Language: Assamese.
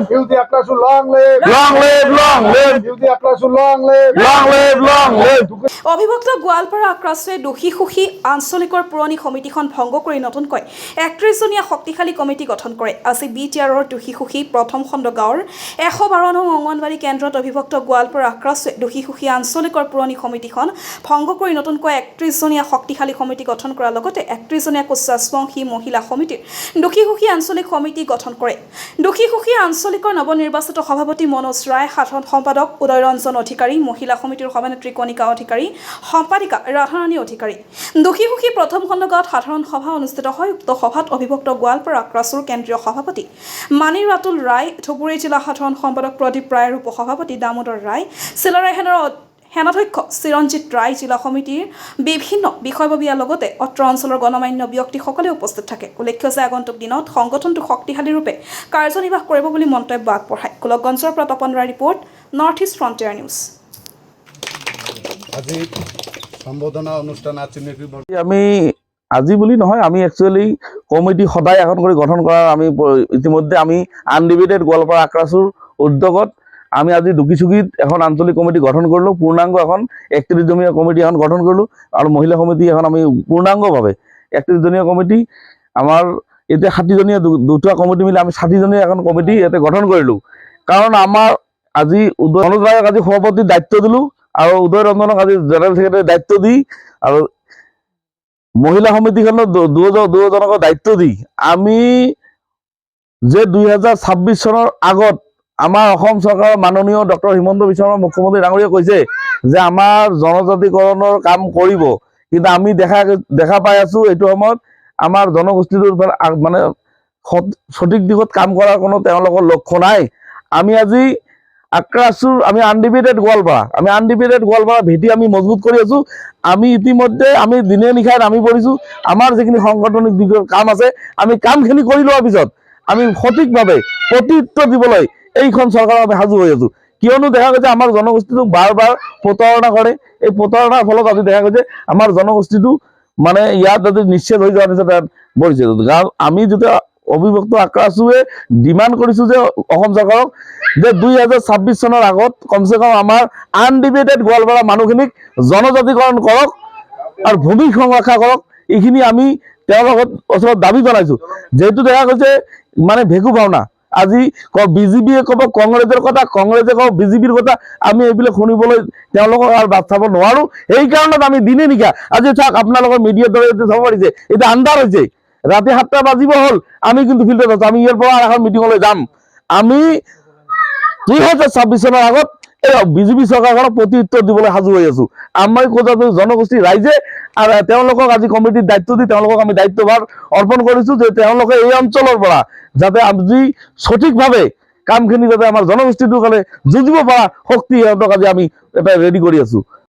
Beauty Aklasu, long live! Long live, long live! Beauty Aklasu, long live! Long live, long live! অভিভক্ত Goalpara আক্ৰাসে দোষী সুখী আঞ্চলিকৰ পুৰণি সমিতিখন ভংগ কৰি নতুনকৈ ৩১জনীয়া শক্তিশালী কমিটি গঠন কৰে। আজি বিটিআৰৰ দোষী সুখী প্ৰথম খণ্ড গাঁৱৰ ১১২ নং অংগনবাড়ী কেন্দ্ৰত অভিভক্ত গোৱালপাৰা আক্ৰাসে দোষী সুখী আঞ্চলিকৰ পুৰণি সমিতিখন ভংগ কৰি নতুনকৈ ৩১জনীয়া শক্তিশালী কমিটি গঠন কৰাৰ লগতে ৩১জনীয়া কোচাচবংশী মহিলা সমিতিৰ দোষী সুখী আঞ্চলিক সমিতি গঠন কৰে। দোষী সুখী আঞ্চলিকৰ নৱনিৰ্বাচিত সভাপতি মনোজ ৰায়, সাধাৰণ সম্পাদক উদয় ৰঞ্জন অধিকাৰী, মহিলা সমিতিৰ সভানেত্ৰী কণিকা অধিকাৰী, সম্পাদিকা ৰাধাৰাণী অধিকাৰী। দোষী সুখী প্ৰথম খণ্ড গাঁৱত সাধাৰণ সভা অনুষ্ঠিত হয়। উক্ত সভাত অভিভক্ত গোৱালপাৰা আক্ৰাসৰ কেন্দ্ৰীয় সভাপতি মানিৰ ৰাতুল ৰায়, ধুবুৰী জিলা সাধাৰণ সম্পাদক প্ৰদীপ ৰায়, উপসভাপতি দামোদৰ ৰায়, চিলাৰায় সেনাধ্যক্ষ চিৰঞ্জিত ৰায়, জিলা সমিতিৰ বিভিন্ন বিষয়ববীয়াৰ লগতে অত্ৰ অঞ্চলৰ গণমান্য ব্যক্তিসকলে উপস্থিত থাকে। উল্লেখ্য যে আগন্তুক দিনত সংগঠনটো শক্তিশালী ৰূপে কাৰ্যনিৰ্বাহ কৰিব বুলি মন্তব্য আগবঢ়ায়। গোলকগঞ্জৰ পৰা Tapan Ray report, north east frontier news. আজি সম্বোধনা অনুষ্ঠান আছে নেকি? আমি আজি বুলি নহয়, আমি একচুৱেলি কমিটি সদায় এখন কৰি গঠন কৰাৰ আমি ইতিমধ্যে আমি আনডিভিডেড গোৱালপাৰা আক্ৰাসৰ উদ্যোগত আমি আজি দুকিচুকিত এখন আঞ্চলিক কমিটি গঠন কৰিলোঁ। পূৰ্ণাংগ এখন ৩১জনীয়া কমিটি এখন গঠন কৰিলোঁ আৰু মহিলা সমিতি এখন আমি পূৰ্ণাংগভাৱে ৩১জনীয়া কমিটি আমাৰ এতিয়া ৬০জনীয়া দুটা কমিটি মিলি আমি ৬০জনীয়া এখন কমিটি ইয়াতে গঠন কৰিলোঁ। কাৰণ আমাৰ আজি মনোজ ৰায়ক আজি সভাপতিৰ দায়িত্ব দিলোঁ আৰু উদয় ৰঞ্জনক আজি জেনেৰেল ছেক্ৰেটাৰীৰ দায়িত্ব দি আৰু মহিলা সমিতিখনৰ দুজনক দায়িত্ব দি আমি যে ২০২৬ চনৰ আগত আমাৰ অসম চৰকাৰৰ মাননীয় ডক্টৰ হিমন্ত বিশ্ব শৰ্মা মুখ্যমন্ত্ৰী ডাঙৰীয়াই কৈছে যে আমাৰ জনজাতিকৰণৰ কাম কৰিব, কিন্তু আমি দেখা পাই আছোঁ এইটো সময়ত আমাৰ জনগোষ্ঠীটোৰ মানে সঠিক দিশত কাম কৰাৰ কোনো তেওঁলোকৰ লক্ষ্য নাই। আমি আজি আক্ৰাসৰ আমি আনডিভিডেড গোৱালপাৰা ভেটি আমি মজবুত কৰি আছোঁ। আমি ইতিমধ্যে আমি দিনে নিশাই নামি পৰিছোঁ। আমাৰ যিখিনি সাংগঠনিক দিশৰ কাম আছে আমি কামখিনি কৰি লোৱাৰ পিছত আমি সঠিকভাৱে প্ৰত্যুত্তৰ দিবলৈ এইখন চৰকাৰৰ আমি সাজু হৈ আছোঁ। কিয়নো দেখা গৈছে আমাৰ জনগোষ্ঠীটোক বাৰ বাৰ প্ৰতাৰণা কৰে। এই প্ৰতাৰণাৰ ফলত আজি দেখা গৈছে আমাৰ জনগোষ্ঠীটো মানে ইয়াত আজি নিশ্চিত হৈ যোৱাৰ নিচিনা পৰিছে। কাৰণ আমি যেতিয়া অভিভক্ত আক্ৰাসে ডিমাণ্ড কৰিছোঁ যে অসম চৰকাৰক যে ২০২৬ চনৰ আগত কমচে কম আমাৰ আনডিভিডেড গোৱালপাৰা মানুহখিনিক জনজাতিকৰণ কৰক আৰু ভূমি সংৰক্ষা কৰক। এইখিনি আমি তেওঁলোকৰ ওচৰত দাবী জনাইছোঁ। যিহেতু দেখা গৈছে মানে ভেকু ভাওনা, আজি বিজেপিয়ে ক'ব কংগ্ৰেছৰ কথা, কংগ্ৰেছে ক'ব বিজেপিৰ কথা, আমি এইবিলাক শুনিবলৈ তেওঁলোকক আৰু বাট চাব নোৱাৰোঁ। সেইকাৰণে আমি দিনে নিশা আজি চাওক আপোনালোকৰ মিডিয়াৰ দৰে চাব পাৰিছে, এতিয়া আন্ধাৰ হৈছে, ৰাতি ৭টা বাজিব হ'ল, আমি কিন্তু ফিল্ডত আছোঁ। আমি ইয়াৰ পৰা এখন মিটিঙলৈ যাম। আমি ২০২৬ চনৰ আগত এই বিজেপি চৰকাৰখনক প্ৰত্যুত্তৰ দিবলৈ সাজু হৈ আছোঁ। আমাৰ জনগোষ্ঠী ৰাইজে আৰু তেওঁলোকক আজি কমিটিৰ দায়িত্ব দি তেওঁলোকক আমি দায়িত্বভাৰ অৰ্পণ কৰিছোঁ যে তেওঁলোকে এই অঞ্চলৰ পৰা যাতে আজি সঠিকভাৱে কামখিনি যাতে আমাৰ জনগোষ্ঠীটোৰ কাৰণে যুঁজিব পৰা শক্তি সিহঁতক আজি আমি এটা ৰেডি কৰি আছোঁ।